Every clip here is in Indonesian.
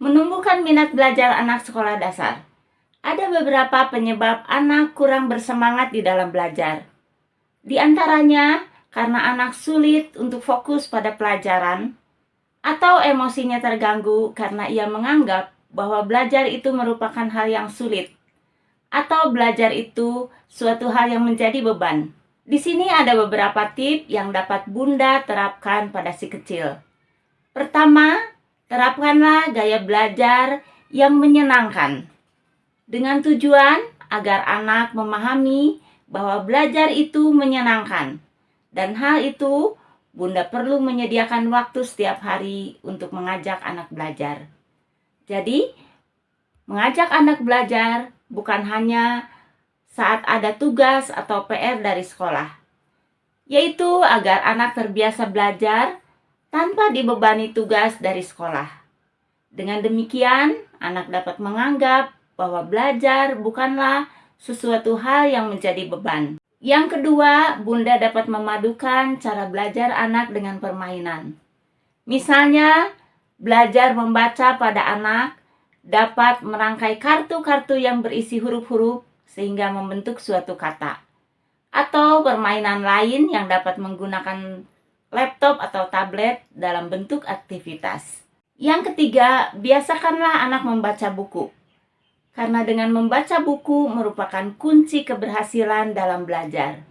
Menumbuhkan minat belajar anak sekolah dasar. Ada beberapa penyebab anak kurang bersemangat di dalam belajar. Di antaranya, karena anak sulit untuk fokus pada pelajaran, atau emosinya terganggu karena ia menganggap bahwa belajar itu merupakan hal yang sulit, atau belajar itu suatu hal yang menjadi beban. Di sini ada beberapa tips yang dapat Bunda terapkan pada si kecil. Pertama, terapkanlah gaya belajar yang menyenangkan, dengan tujuan agar anak memahami bahwa belajar itu menyenangkan. Dan hal itu, Bunda perlu menyediakan waktu setiap hari untuk mengajak anak belajar. Jadi, mengajak anak belajar bukan hanya saat ada tugas atau PR dari sekolah, yaitu agar anak terbiasa belajar tanpa dibebani tugas dari sekolah. Dengan demikian, anak dapat menganggap bahwa belajar bukanlah sesuatu hal yang menjadi beban. Yang kedua, Bunda dapat memadukan cara belajar anak dengan permainan. Misalnya, belajar membaca pada anak dapat merangkai kartu-kartu yang berisi huruf-huruf sehingga membentuk suatu kata. Atau permainan lain yang dapat menggunakan laptop atau tablet dalam bentuk aktivitas. Yang ketiga, biasakanlah anak membaca buku. Karena dengan membaca buku merupakan kunci keberhasilan dalam belajar.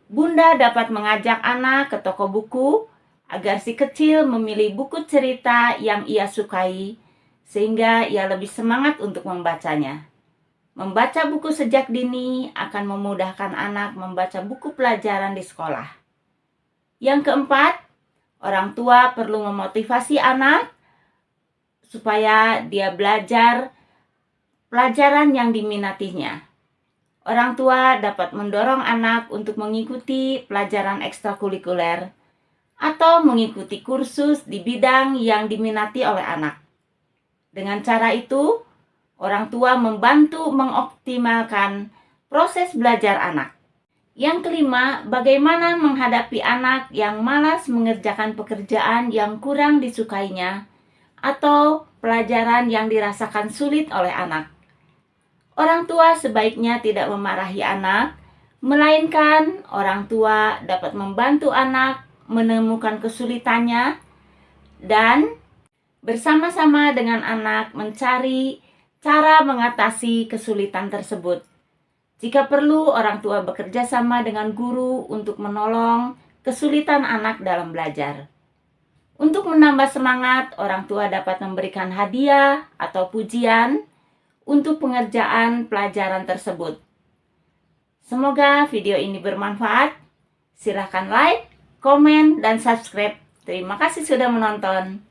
Bunda dapat mengajak anak ke toko buku agar si kecil memilih buku cerita yang ia sukai, sehingga ia lebih semangat untuk membacanya. Membaca buku sejak dini akan memudahkan anak membaca buku pelajaran di sekolah. Yang keempat, orang tua perlu memotivasi anak supaya dia belajar pelajaran yang diminatinya. Orang tua dapat mendorong anak untuk mengikuti pelajaran ekstrakurikuler atau mengikuti kursus di bidang yang diminati oleh anak. Dengan cara itu, orang tua membantu mengoptimalkan proses belajar anak. Yang kelima, bagaimana menghadapi anak yang malas mengerjakan pekerjaan yang kurang disukainya atau pelajaran yang dirasakan sulit oleh anak. Orang tua sebaiknya tidak memarahi anak, melainkan orang tua dapat membantu anak menemukan kesulitannya dan bersama-sama dengan anak mencari cara mengatasi kesulitan tersebut. Jika perlu, orang tua bekerja sama dengan guru untuk menolong kesulitan anak dalam belajar. Untuk menambah semangat, orang tua dapat memberikan hadiah atau pujian untuk pengerjaan pelajaran tersebut. Semoga video ini bermanfaat. Silahkan like, komen, dan subscribe. Terima kasih sudah menonton.